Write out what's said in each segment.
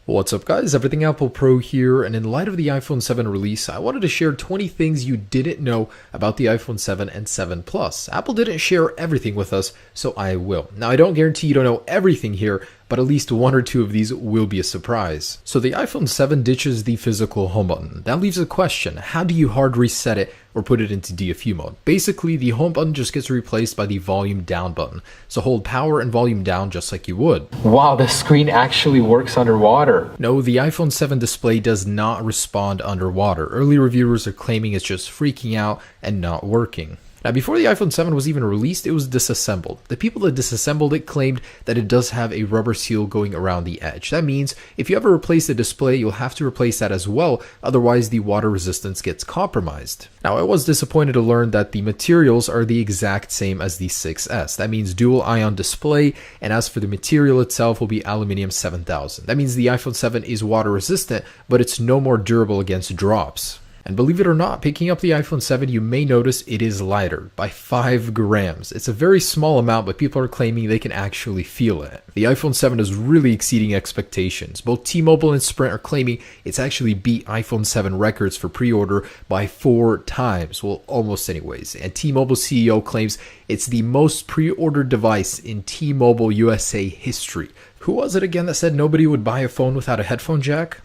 What's up guys, Everything Apple Pro here, and in light of the iPhone 7 release, I wanted to share 20 things you didn't know about the iPhone 7 and 7 Plus. Apple didn't share everything with us, so I will. Now I don't guarantee you don't know everything here, but at least one or two of these will be a surprise. So the iPhone 7 ditches the physical home button. That leaves a question: how do you hard reset it or put it into DFU mode? Basically, the home button just gets replaced by the volume down button. So hold power and volume down just like you would. Wow, the screen actually works underwater. No, the iPhone 7 display does not respond underwater. Early reviewers are claiming it's just freaking out and not working. Now, before the iPhone 7 was even released, it was disassembled. The people that disassembled it claimed that it does have a rubber seal going around the edge. That means if you ever replace the display, you'll have to replace that as well, otherwise the water resistance gets compromised. Now, I was disappointed to learn that the materials are the exact same as the 6S. That means dual ion display, and as for the material itself, will be aluminum 7000. That means the iPhone 7 is water resistant, but it's no more durable against drops. And believe it or not, picking up the iPhone 7, you may notice it is lighter by 5 grams. It's a very small amount, but people are claiming they can actually feel it. The iPhone 7 is really exceeding expectations. Both T-Mobile and Sprint are claiming it's actually beat iPhone 7 records for pre-order by 4 times. Well, almost anyways. And T-Mobile CEO claims it's the most pre-ordered device in T-Mobile USA history. Who was it again that said nobody would buy a phone without a headphone jack?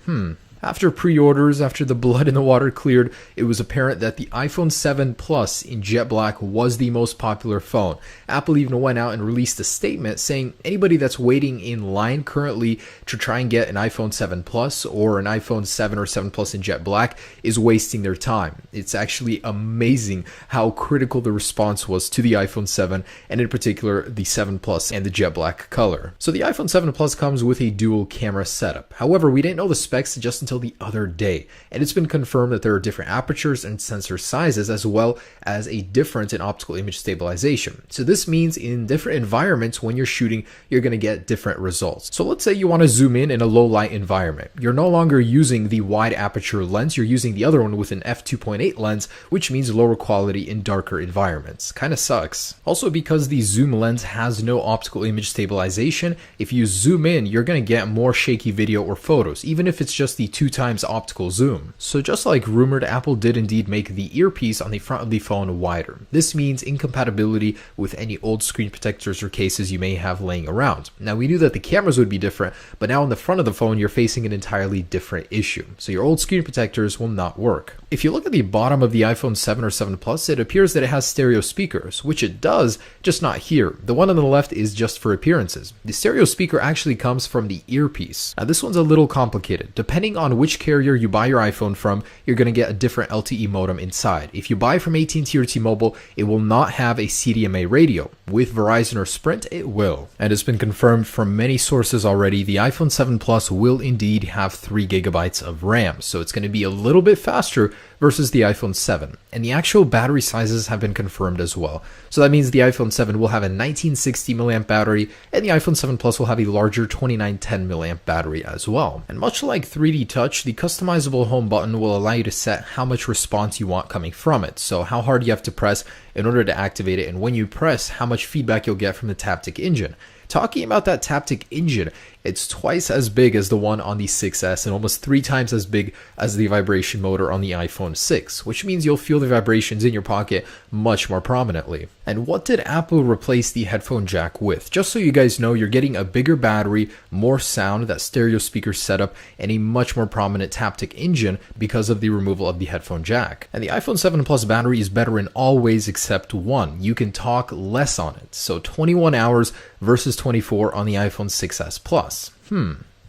After pre-orders, after the blood in the water cleared, it was apparent that the iPhone 7 Plus in jet black was the most popular phone. Apple even went out and released a statement saying anybody that's waiting in line currently to try and get an iPhone 7 Plus or an iPhone 7 or 7 Plus in jet black is wasting their time. It's actually amazing how critical the response was to the iPhone 7, and in particular the 7 Plus and the jet black color. So the iPhone 7 Plus comes with a dual camera setup. However, we didn't know the specs just until the other day, and it's been confirmed that there are different apertures and sensor sizes as well as a difference in optical image stabilization. So this means in different environments when you're shooting, you're going to get different results. So let's say you want to zoom in a low light environment. You're no longer using the wide aperture lens, you're using the other one with an f2.8 lens, which means lower quality in darker environments. Kind of sucks. Also, because the zoom lens has no optical image stabilization, if you zoom in, you're going to get more shaky video or photos, even if it's just the 2 times optical zoom. So just like rumored, Apple did indeed make the earpiece on the front of the phone wider. This means incompatibility with any old screen protectors or cases you may have laying around. Now, we knew that the cameras would be different, but now on the front of the phone, you're facing an entirely different issue. So your old screen protectors will not work. If you look at the bottom of the iPhone 7 or 7 Plus, it appears that it has stereo speakers, which it does, just not here. The one on the left is just for appearances. The stereo speaker actually comes from the earpiece. Now, this one's a little complicated. Depending on which carrier you buy your iPhone from, you're going to get a different LTE modem inside. If you buy from AT&T or T-Mobile, it will not have a CDMA radio. With Verizon or Sprint, it will. And it's been confirmed from many sources already, the iPhone 7 Plus will indeed have 3 gigabytes of RAM. So it's going to be a little bit faster versus the iPhone 7. And the actual battery sizes have been confirmed as well. So that means the iPhone 7 will have a 1960 mAh battery, and the iPhone 7 Plus will have a larger 2910 mAh battery as well. And much like 3D Touch, the customizable home button will allow you to set how much response you want coming from it. So how hard you have to press in order to activate it, and when you press, how much feedback you'll get from the Taptic engine. Talking about that Taptic engine, it's twice as big as the one on the 6S and almost 3 times as big as the vibration motor on the iPhone 6, which means you'll feel the vibrations in your pocket much more prominently. And what did Apple replace the headphone jack with? Just so you guys know, you're getting a bigger battery, more sound, that stereo speaker setup, and a much more prominent Taptic engine because of the removal of the headphone jack. And the iPhone 7 Plus battery is better in all ways except one. You can talk less on it. So 21 hours versus 24 on the iPhone 6S Plus.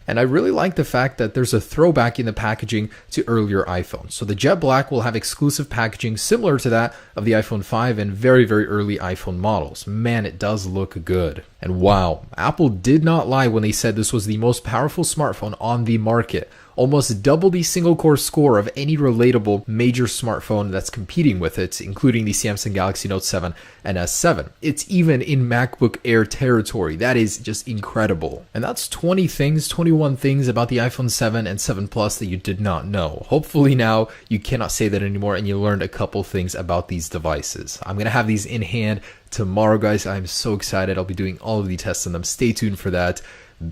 And I really like the fact that there's a throwback in the packaging to earlier iPhones. So the jet black will have exclusive packaging similar to that of the iPhone 5 and very, very early iPhone models. Man, it does look good. And wow, Apple did not lie when they said this was the most powerful smartphone on the market. Almost double the single core score of any relatable major smartphone that's competing with it, including the Samsung Galaxy Note 7 and S7. It's even in MacBook Air territory. That is just incredible. And that's 21 things about the iPhone 7 and 7 Plus that you did not know. Hopefully now you cannot say that anymore and you learned a couple things about these devices. I'm going to have these in hand tomorrow, guys. I'm so excited. I'll be doing all of the tests on them. Stay tuned for that.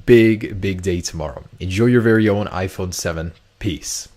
big day tomorrow. Enjoy your very own iPhone 7. Peace.